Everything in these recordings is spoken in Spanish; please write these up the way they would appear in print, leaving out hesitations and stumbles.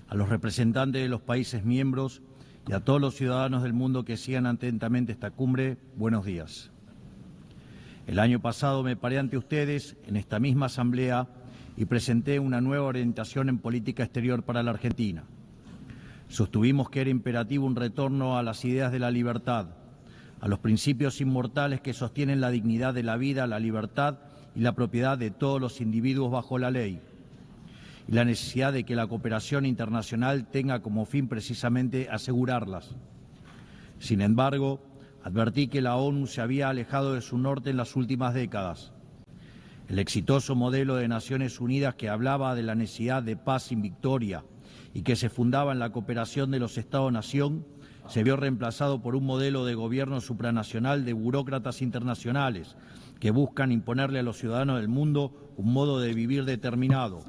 a los representantes de los países miembros y a todos los ciudadanos del mundo que sigan atentamente esta cumbre, buenos días. El año pasado me paré ante ustedes en esta misma asamblea y presenté una nueva orientación en política exterior para la Argentina. Sostuvimos que era imperativo un retorno a las ideas de la libertad, a los principios inmortales que sostienen la dignidad de la vida, la libertad y la propiedad de todos los individuos bajo la ley, y la necesidad de que la cooperación internacional tenga como fin precisamente asegurarlas. Sin embargo, advertí que la ONU se había alejado de su norte en las últimas décadas. El exitoso modelo de Naciones Unidas que hablaba de la necesidad de paz sin victoria y que se fundaba en la cooperación de los Estados-nación, se vio reemplazado por un modelo de gobierno supranacional de burócratas internacionales que buscan imponerle a los ciudadanos del mundo un modo de vivir determinado.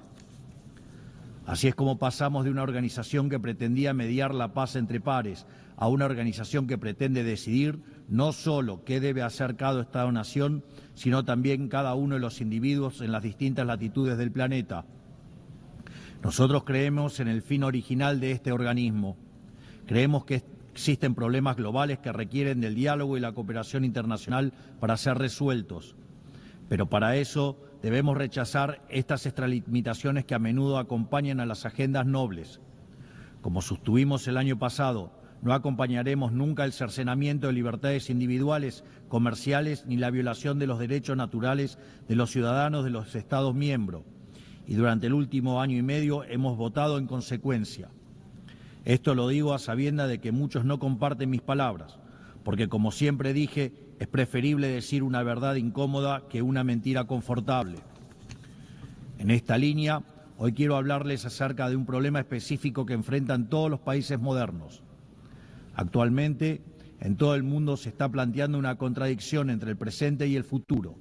Así es como pasamos de una organización que pretendía mediar la paz entre pares a una organización que pretende decidir no solo qué debe hacer cada Estado-nación, sino también cada uno de los individuos en las distintas latitudes del planeta. Nosotros creemos en el fin original de este organismo. Creemos que existen problemas globales que requieren del diálogo y la cooperación internacional para ser resueltos. Pero para eso debemos rechazar estas extralimitaciones que a menudo acompañan a las agendas nobles. Como sostuvimos el año pasado, no acompañaremos nunca el cercenamiento de libertades individuales, comerciales, ni la violación de los derechos naturales de los ciudadanos de los Estados miembros. Y durante el último año y medio hemos votado en consecuencia. Esto lo digo a sabiendas de que muchos no comparten mis palabras, porque como siempre dije, es preferible decir una verdad incómoda que una mentira confortable. En esta línea, hoy quiero hablarles acerca de un problema específico que enfrentan todos los países modernos. Actualmente, en todo el mundo se está planteando una contradicción entre el presente y el futuro,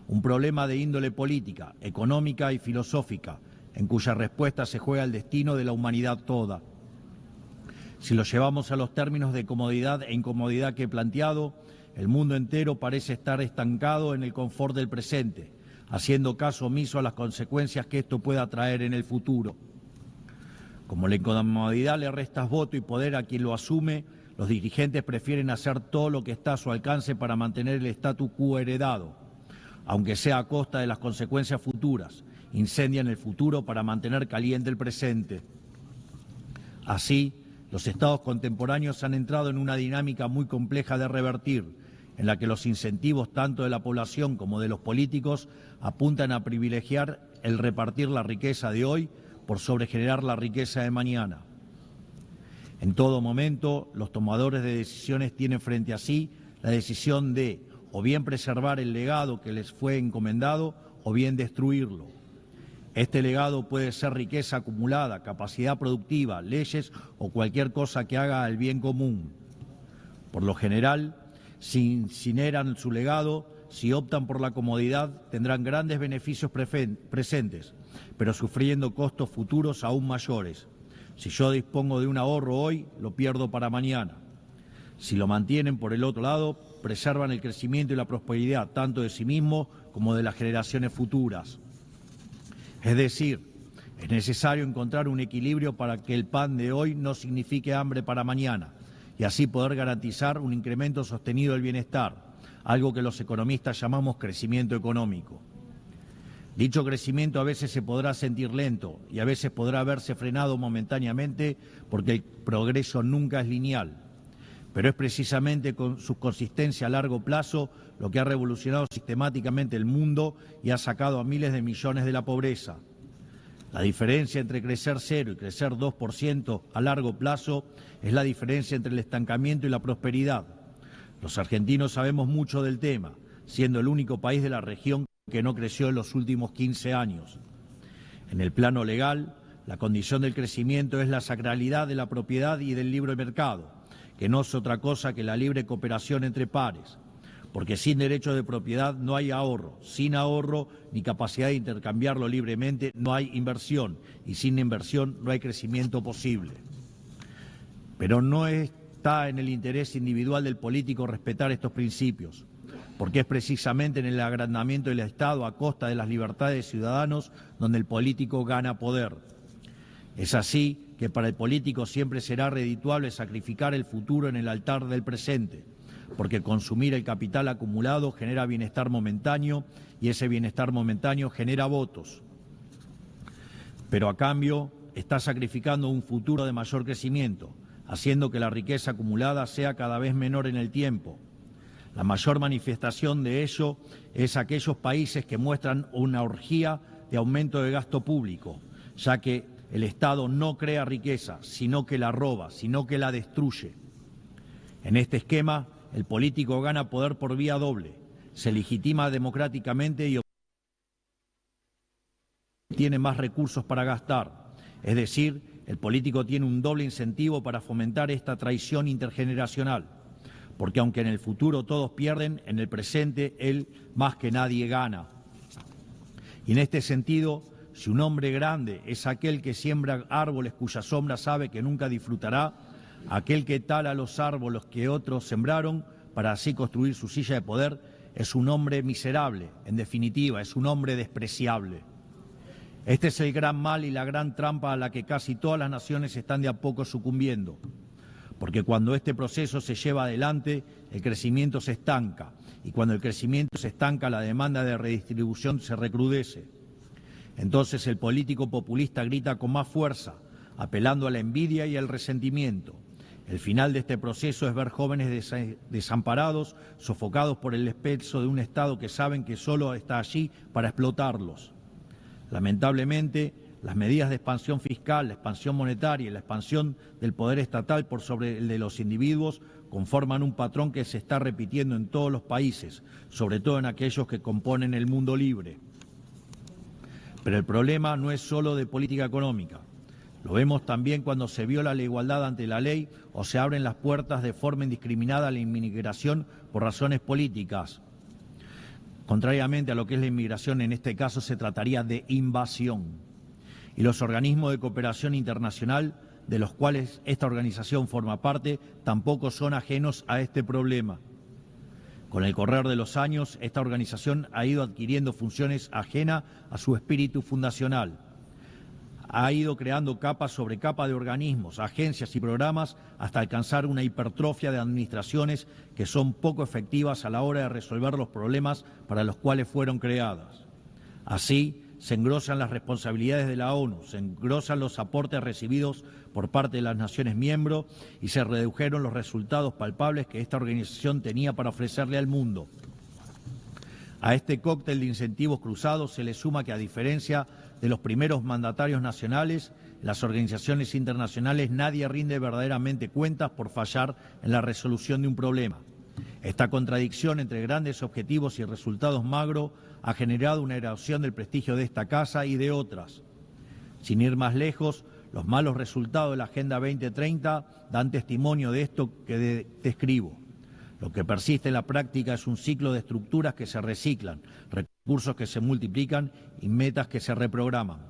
un problema de índole política, económica y filosófica, en cuya respuesta se juega el destino de la humanidad toda. Si lo llevamos a los términos de comodidad e incomodidad que he planteado, el mundo entero parece estar estancado en el confort del presente, haciendo caso omiso a las consecuencias que esto pueda traer en el futuro. Como la incomodidad le resta voto y poder a quien lo asume, los dirigentes prefieren hacer todo lo que está a su alcance para mantener el statu quo heredado, aunque sea a costa de las consecuencias futuras. Incendian el futuro para mantener caliente el presente. Así, los estados contemporáneos han entrado en una dinámica muy compleja de revertir, en la que los incentivos tanto de la población como de los políticos apuntan a privilegiar el repartir la riqueza de hoy por sobregenerar la riqueza de mañana. En todo momento, los tomadores de decisiones tienen frente a sí la decisión de o bien preservar el legado que les fue encomendado o bien destruirlo. Este legado puede ser riqueza acumulada, capacidad productiva, leyes o cualquier cosa que haga al bien común. Por lo general, si incineran su legado, si optan por la comodidad, tendrán grandes beneficios presentes, pero sufriendo costos futuros aún mayores. Si yo dispongo de un ahorro hoy, lo pierdo para mañana. Si lo mantienen por el otro lado, preservan el crecimiento y la prosperidad tanto de sí mismos como de las generaciones futuras. Es decir, es necesario encontrar un equilibrio para que el pan de hoy no signifique hambre para mañana y así poder garantizar un incremento sostenido del bienestar, algo que los economistas llamamos crecimiento económico. Dicho crecimiento a veces se podrá sentir lento y a veces podrá verse frenado momentáneamente porque el progreso nunca es lineal. Pero es precisamente con su consistencia a largo plazo lo que ha revolucionado sistemáticamente el mundo y ha sacado a miles de millones de la pobreza. La diferencia entre crecer 0 y crecer 2% a largo plazo es la diferencia entre el estancamiento y la prosperidad. Los argentinos sabemos mucho del tema, siendo el único país de la región que no creció en los últimos 15 años. En el plano legal, la condición del crecimiento es la sacralidad de la propiedad y del libre mercado, que no es otra cosa que la libre cooperación entre pares, porque sin derecho de propiedad no hay ahorro, sin ahorro ni capacidad de intercambiarlo libremente no hay inversión y sin inversión no hay crecimiento posible. Pero no está en el interés individual del político respetar estos principios, porque es precisamente en el agrandamiento del Estado a costa de las libertades de ciudadanos donde el político gana poder. Es así que para el político siempre será redituable sacrificar el futuro en el altar del presente, porque consumir el capital acumulado genera bienestar momentáneo y ese bienestar momentáneo genera votos. Pero a cambio está sacrificando un futuro de mayor crecimiento, haciendo que la riqueza acumulada sea cada vez menor en el tiempo. La mayor manifestación de ello es aquellos países que muestran una orgía de aumento de gasto público, ya que el Estado no crea riqueza, sino que la roba, sino que la destruye. En este esquema, el político gana poder por vía doble, se legitima democráticamente y tiene más recursos para gastar. Es decir, el político tiene un doble incentivo para fomentar esta traición intergeneracional, porque aunque en el futuro todos pierden, en el presente él más que nadie gana. Y en este sentido, si un hombre grande es aquel que siembra árboles cuya sombra sabe que nunca disfrutará, aquel que tala los árboles que otros sembraron para así construir su silla de poder, es un hombre miserable, en definitiva, es un hombre despreciable. Este es el gran mal y la gran trampa a la que casi todas las naciones están de a poco sucumbiendo, porque cuando este proceso se lleva adelante, el crecimiento se estanca, y cuando el crecimiento se estanca, la demanda de redistribución se recrudece. Entonces el político populista grita con más fuerza, apelando a la envidia y al resentimiento. El final de este proceso es ver jóvenes desamparados, sofocados por el peso de un Estado que saben que solo está allí para explotarlos. Lamentablemente, las medidas de expansión fiscal, la expansión monetaria y la expansión del poder estatal por sobre el de los individuos conforman un patrón que se está repitiendo en todos los países, sobre todo en aquellos que componen el mundo libre. Pero el problema no es solo de política económica. Lo vemos también cuando se viola la igualdad ante la ley o se abren las puertas de forma indiscriminada a la inmigración por razones políticas. Contrariamente a lo que es la inmigración, en este caso se trataría de invasión. Y los organismos de cooperación internacional, de los cuales esta organización forma parte, tampoco son ajenos a este problema. Con el correr de los años, esta organización ha ido adquiriendo funciones ajenas a su espíritu fundacional. Ha ido creando capa sobre capa de organismos, agencias y programas hasta alcanzar una hipertrofia de administraciones que son poco efectivas a la hora de resolver los problemas para los cuales fueron creadas. Así, se engrosan las responsabilidades de la ONU, se engrosan los aportes recibidos por parte de las naciones miembros y se redujeron los resultados palpables que esta organización tenía para ofrecerle al mundo. A este cóctel de incentivos cruzados se le suma que, a diferencia de los primeros mandatarios nacionales, en las organizaciones internacionales nadie rinde verdaderamente cuentas por fallar en la resolución de un problema. Esta contradicción entre grandes objetivos y resultados magros ha generado una erosión del prestigio de esta casa y de otras. Sin ir más lejos, los malos resultados de la Agenda 2030 dan testimonio de esto que describo. Lo que persiste en la práctica es un ciclo de estructuras que se reciclan, recursos que se multiplican y metas que se reprograman.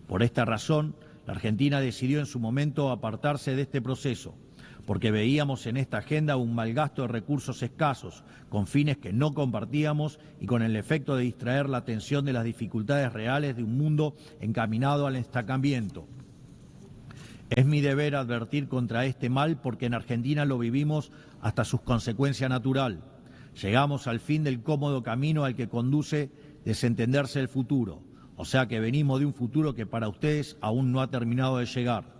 Por esta razón, la Argentina decidió en su momento apartarse de este proceso, porque veíamos en esta agenda un malgasto de recursos escasos, con fines que no compartíamos y con el efecto de distraer la atención de las dificultades reales de un mundo encaminado al estancamiento. Es mi deber advertir contra este mal porque en Argentina lo vivimos hasta su consecuencia natural. Llegamos al fin del cómodo camino al que conduce desentenderse el futuro, o sea que venimos de un futuro que para ustedes aún no ha terminado de llegar.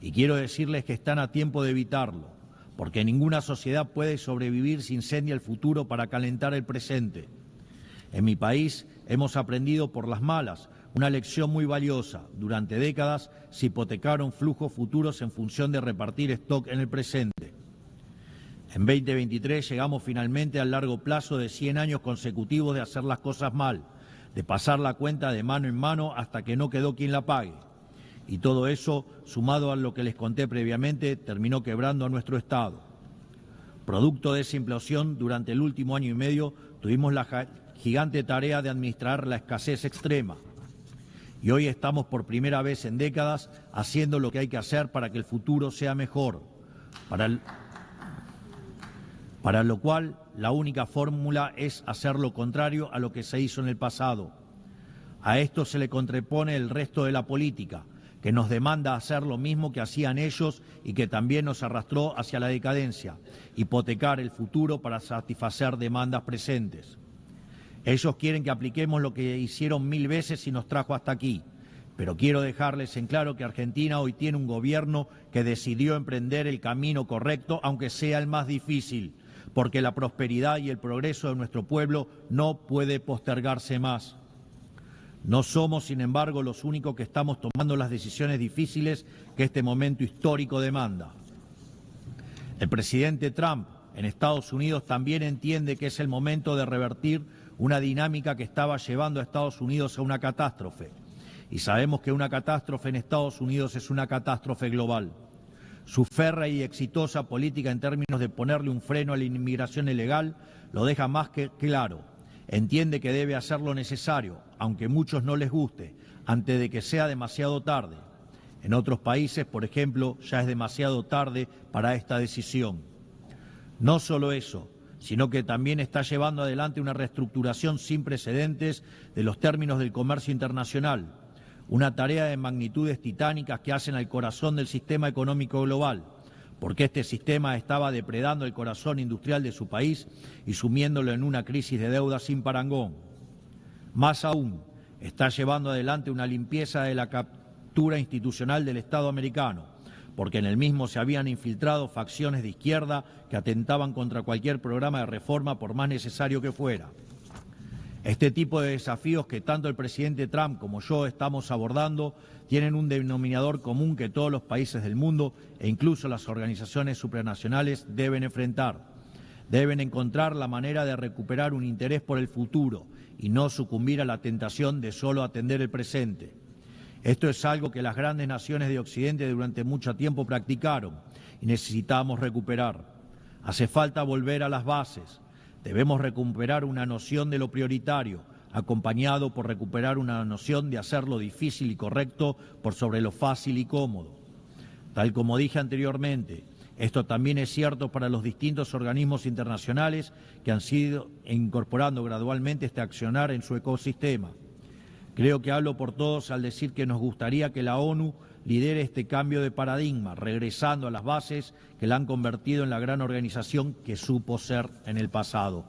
Y quiero decirles que están a tiempo de evitarlo, porque ninguna sociedad puede sobrevivir si incendia el futuro para calentar el presente. En mi país hemos aprendido por las malas una lección muy valiosa. Durante décadas se hipotecaron flujos futuros en función de repartir stock en el presente. En 2023 llegamos finalmente al largo plazo de 100 años consecutivos de hacer las cosas mal, de pasar la cuenta de mano en mano hasta que no quedó quien la pague. Y todo eso, sumado a lo que les conté previamente, terminó quebrando a nuestro Estado. Producto de esa implosión, durante el último año y medio tuvimos la gigante tarea de administrar la escasez extrema. Y hoy estamos por primera vez en décadas haciendo lo que hay que hacer para que el futuro sea mejor, para lo cual la única fórmula es hacer lo contrario a lo que se hizo en el pasado. A esto se le contrapone el resto de la política, que nos demanda hacer lo mismo que hacían ellos y que también nos arrastró hacia la decadencia, hipotecar el futuro para satisfacer demandas presentes. Ellos quieren que apliquemos lo que hicieron 1000 veces y nos trajo hasta aquí, pero quiero dejarles en claro que Argentina hoy tiene un gobierno que decidió emprender el camino correcto, aunque sea el más difícil, porque la prosperidad y el progreso de nuestro pueblo no puede postergarse más. No somos, sin embargo, los únicos que estamos tomando las decisiones difíciles que este momento histórico demanda. El presidente Trump en Estados Unidos también entiende que es el momento de revertir una dinámica que estaba llevando a Estados Unidos a una catástrofe. Y sabemos que una catástrofe en Estados Unidos es una catástrofe global. Su férrea y exitosa política en términos de ponerle un freno a la inmigración ilegal lo deja más que claro. Entiende que debe hacer lo necesario, aunque a muchos no les guste, antes de que sea demasiado tarde. En otros países, por ejemplo, ya es demasiado tarde para esta decisión. No solo eso, sino que también está llevando adelante una reestructuración sin precedentes de los términos del comercio internacional, una tarea de magnitudes titánicas que hacen al corazón del sistema económico global, porque este sistema estaba depredando el corazón industrial de su país y sumiéndolo en una crisis de deuda sin parangón. Más aún, está llevando adelante una limpieza de la captura institucional del Estado americano, porque en el mismo se habían infiltrado facciones de izquierda que atentaban contra cualquier programa de reforma por más necesario que fuera. Este tipo de desafíos que tanto el presidente Trump como yo estamos abordando tienen un denominador común que todos los países del mundo e incluso las organizaciones supranacionales deben enfrentar. Deben encontrar la manera de recuperar un interés por el futuro y no sucumbir a la tentación de solo atender el presente. Esto es algo que las grandes naciones de Occidente durante mucho tiempo practicaron y necesitamos recuperar. Hace falta volver a las bases. Debemos recuperar una noción de lo prioritario, acompañado por recuperar una noción de hacer lo difícil y correcto por sobre lo fácil y cómodo. Tal como dije anteriormente, esto también es cierto para los distintos organismos internacionales que han sido incorporando gradualmente este accionar en su ecosistema. Creo que hablo por todos al decir que nos gustaría que la ONU lidere este cambio de paradigma, regresando a las bases que la han convertido en la gran organización que supo ser en el pasado.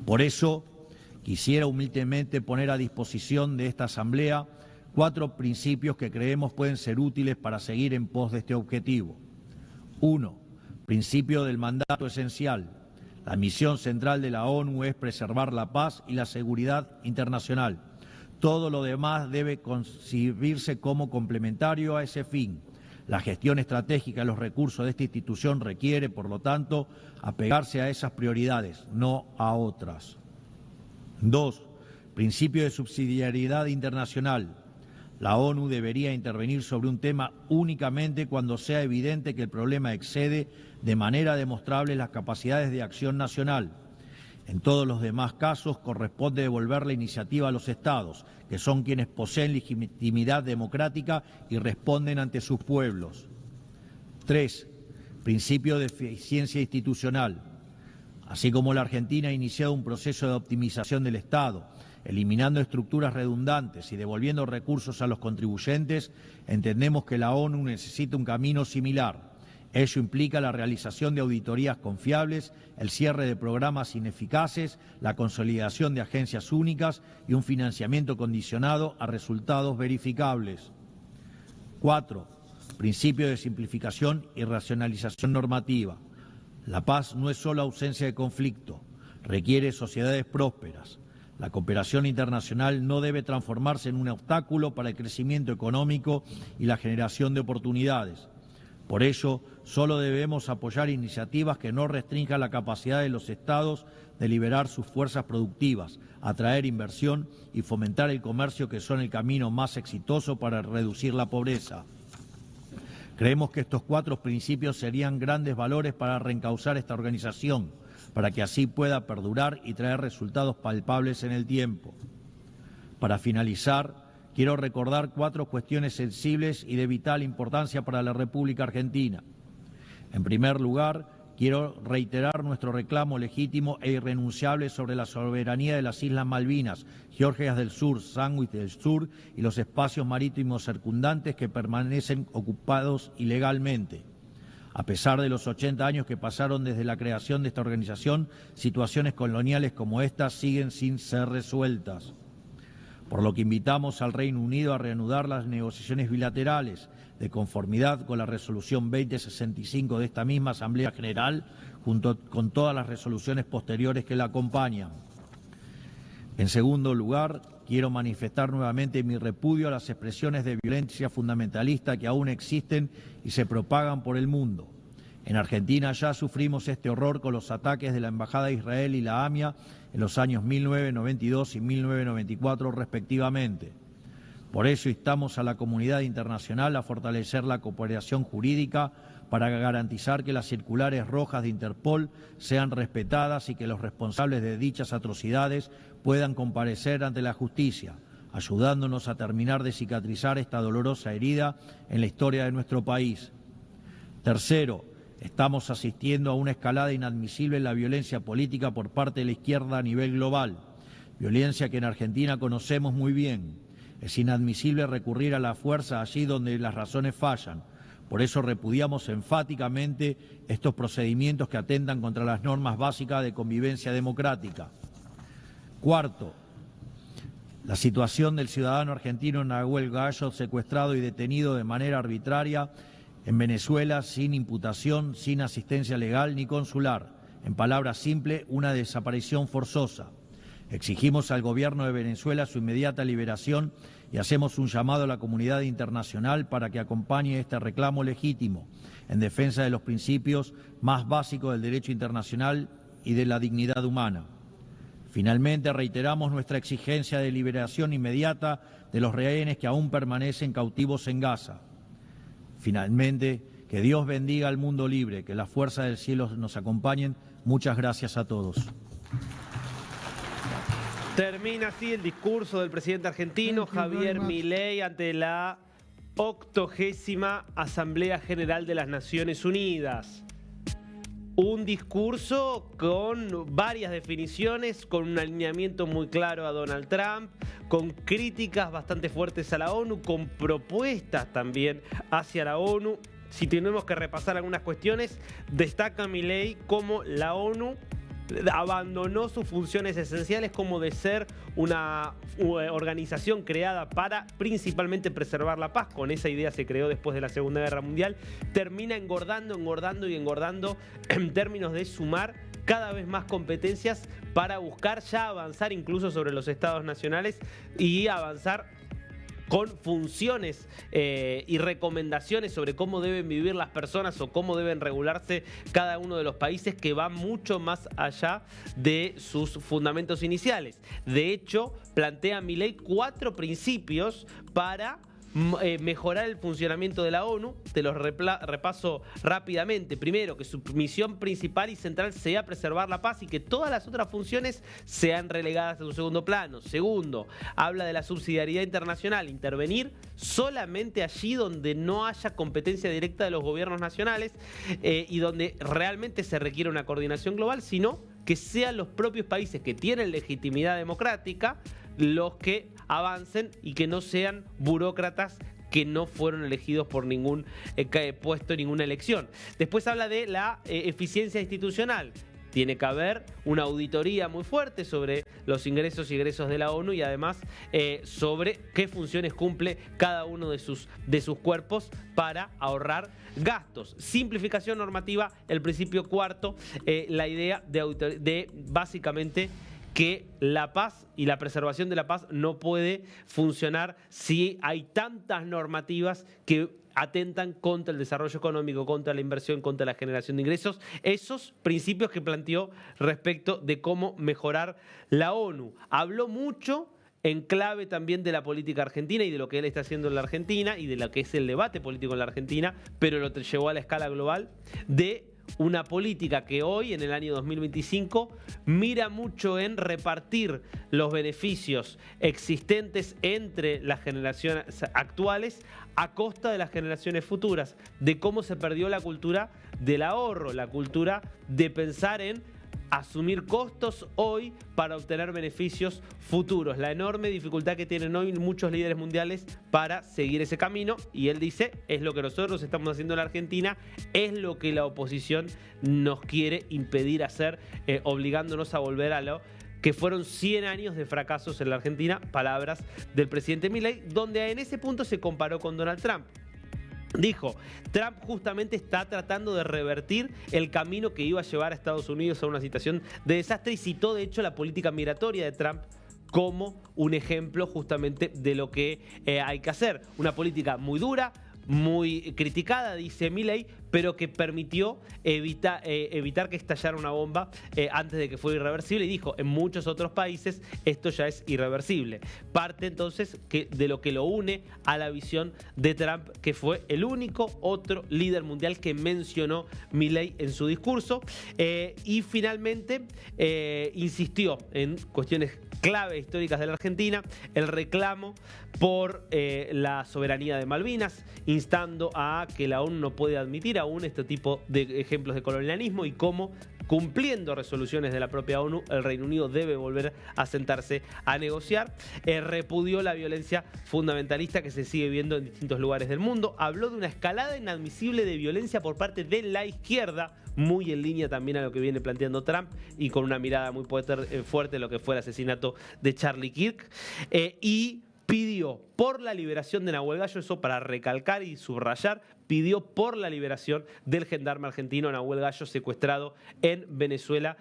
Por eso, quisiera humildemente poner a disposición de esta Asamblea 4 principios que creemos pueden ser útiles para seguir en pos de este objetivo. 1. Principio del mandato esencial. La misión central de la ONU es preservar la paz y la seguridad internacional. Todo lo demás debe concebirse como complementario a ese fin. La gestión estratégica de los recursos de esta institución requiere, por lo tanto, apegarse a esas prioridades, no a otras. 2. Principio de subsidiariedad internacional. La ONU debería intervenir sobre un tema únicamente cuando sea evidente que el problema excede de manera demostrable las capacidades de acción nacional. En todos los demás casos corresponde devolver la iniciativa a los Estados, que son quienes poseen legitimidad democrática y responden ante sus pueblos. 3. Principio de eficiencia institucional. Así como la Argentina ha iniciado un proceso de optimización del Estado, eliminando estructuras redundantes y devolviendo recursos a los contribuyentes, entendemos que la ONU necesita un camino similar. Ello implica la realización de auditorías confiables, el cierre de programas ineficaces, la consolidación de agencias únicas y un financiamiento condicionado a resultados verificables. 4. Principio de simplificación y racionalización normativa. La paz no es solo ausencia de conflicto, requiere sociedades prósperas. La cooperación internacional no debe transformarse en un obstáculo para el crecimiento económico y la generación de oportunidades. Por ello, solo debemos apoyar iniciativas que no restrinjan la capacidad de los Estados de liberar sus fuerzas productivas, atraer inversión y fomentar el comercio, que son el camino más exitoso para reducir la pobreza. Creemos que estos 4 principios serían grandes valores para reencauzar esta organización, para que así pueda perdurar y traer resultados palpables en el tiempo. Para finalizar, quiero recordar 4 cuestiones sensibles y de vital importancia para la República Argentina. En primer lugar, quiero reiterar nuestro reclamo legítimo e irrenunciable sobre la soberanía de las Islas Malvinas, Georgias del Sur, Sandwich del Sur y los espacios marítimos circundantes que permanecen ocupados ilegalmente. A pesar de los 80 años que pasaron desde la creación de esta organización, situaciones coloniales como esta siguen sin ser resueltas. Por lo que invitamos al Reino Unido a reanudar las negociaciones bilaterales de conformidad con la resolución 2065 de esta misma Asamblea General, junto con todas las resoluciones posteriores que la acompañan. En segundo lugar, quiero manifestar nuevamente mi repudio a las expresiones de violencia fundamentalista que aún existen y se propagan por el mundo. En Argentina ya sufrimos este horror con los ataques de la Embajada de Israel y la AMIA en los años 1992 y 1994 respectivamente. Por eso instamos a la comunidad internacional a fortalecer la cooperación jurídica para garantizar que las circulares rojas de Interpol sean respetadas y que los responsables de dichas atrocidades puedan comparecer ante la justicia, ayudándonos a terminar de cicatrizar esta dolorosa herida en la historia de nuestro país. Tercero, estamos asistiendo a una escalada inadmisible en la violencia política por parte de la izquierda a nivel global, violencia que en Argentina conocemos muy bien. Es inadmisible recurrir a la fuerza allí donde las razones fallan. Por eso repudiamos enfáticamente estos procedimientos que atentan contra las normas básicas de convivencia democrática. Cuarto, la situación del ciudadano argentino Nahuel Gallo, secuestrado y detenido de manera arbitraria en Venezuela sin imputación, sin asistencia legal ni consular. En palabras simples, una desaparición forzosa. Exigimos al gobierno de Venezuela su inmediata liberación y hacemos un llamado a la comunidad internacional para que acompañe este reclamo legítimo en defensa de los principios más básicos del derecho internacional y de la dignidad humana. Finalmente, reiteramos nuestra exigencia de liberación inmediata de los rehenes que aún permanecen cautivos en Gaza. Finalmente, que Dios bendiga al mundo libre, que las fuerzas del cielo nos acompañen. Muchas gracias a todos. Termina así el discurso del presidente argentino Javier Milei ante la 80ª Asamblea General de las Naciones Unidas. Un discurso con varias definiciones, con un alineamiento muy claro a Donald Trump, con críticas bastante fuertes a la ONU, con propuestas también hacia la ONU. Si tenemos que repasar algunas cuestiones, destaca Milei cómo la ONU abandonó sus funciones esenciales como de ser una organización creada para principalmente preservar la paz. Con esa idea se creó después de la Segunda Guerra Mundial. Termina engordando en términos de sumar cada vez más competencias para buscar ya avanzar incluso sobre los estados nacionales y avanzar con funciones y recomendaciones sobre cómo deben vivir las personas o cómo deben regularse cada uno de los países, que va mucho más allá de sus fundamentos iniciales. De hecho, plantea Milei 4 principios para mejorar el funcionamiento de la ONU. Te los repaso rápidamente. Primero, que su misión principal y central sea preservar la paz y que todas las otras funciones sean relegadas a un segundo plano. Segundo, habla de la subsidiariedad internacional, intervenir solamente allí donde no haya competencia directa de los gobiernos nacionales y donde realmente se requiere una coordinación global, sino que sean los propios países que tienen legitimidad democrática los que avancen y que no sean burócratas que no fueron elegidos por ningún puesto, ninguna elección. Después habla de la eficiencia institucional. Tiene que haber una auditoría muy fuerte sobre los ingresos y egresos de la ONU y además sobre qué funciones cumple cada uno de sus cuerpos para ahorrar gastos. Simplificación normativa, el principio cuarto, la idea de básicamente que la paz y la preservación de la paz no puede funcionar si hay tantas normativas que atentan contra el desarrollo económico, contra la inversión, contra la generación de ingresos. Esos principios que planteó respecto de cómo mejorar la ONU. Habló mucho en clave también de la política argentina y de lo que él está haciendo en la Argentina y de lo que es el debate político en la Argentina, pero lo llevó a la escala global de una política que hoy, en el año 2025, mira mucho en repartir los beneficios existentes entre las generaciones actuales a costa de las generaciones futuras, de cómo se perdió la cultura del ahorro, la cultura de pensar en asumir costos hoy para obtener beneficios futuros, la enorme dificultad que tienen hoy muchos líderes mundiales para seguir ese camino. Y él dice, es lo que nosotros estamos haciendo en la Argentina, es lo que la oposición nos quiere impedir hacer, obligándonos a volver a lo que fueron 100 años de fracasos en la Argentina, palabras del presidente Milei, donde en ese punto se comparó con Donald Trump. Dijo, Trump justamente está tratando de revertir el camino que iba a llevar a Estados Unidos a una situación de desastre y citó de hecho la política migratoria de Trump como un ejemplo justamente de lo que hay que hacer. Una política muy dura, muy criticada, dice Milei, pero que permitió evitar que estallara una bomba antes de que fuera irreversible. Y dijo, en muchos otros países esto ya es irreversible. Parte entonces de lo que lo une a la visión de Trump, que fue el único otro líder mundial que mencionó Milei en su discurso. Y finalmente insistió en cuestiones clave históricas de la Argentina, el reclamo por la soberanía de Malvinas, instando a que la ONU no puede admitir aún este tipo de ejemplos de colonialismo y cómo, cumpliendo resoluciones de la propia ONU, el Reino Unido debe volver a sentarse a negociar. Repudió la violencia fundamentalista que se sigue viendo en distintos lugares del mundo. Habló de una escalada inadmisible de violencia por parte de la izquierda, muy en línea también a lo que viene planteando Trump y con una mirada muy fuerte en lo que fue el asesinato de Charlie Kirk. Y pidió por la liberación de Nahuel Gallo, eso para recalcar y subrayar, pidió por la liberación del gendarme argentino Nahuel Gallo, secuestrado en Venezuela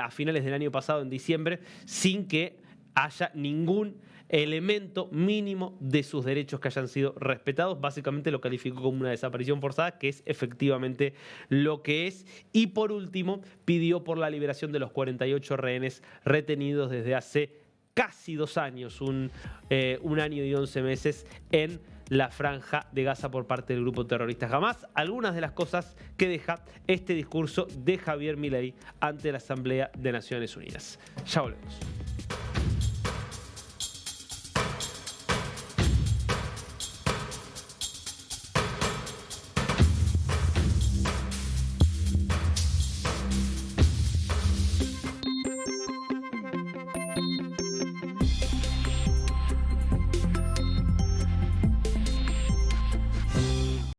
a finales del año pasado, en diciembre, sin que haya ningún elemento mínimo de sus derechos que hayan sido respetados. Básicamente lo calificó como una desaparición forzada, que es efectivamente lo que es. Y por último, pidió por la liberación de los 48 rehenes retenidos desde hace casi 2 años, un año y 11 meses en la Franja de Gaza por parte del grupo terrorista Hamás. Algunas de las cosas que deja este discurso de Javier Milei ante la Asamblea de Naciones Unidas. Ya volvemos.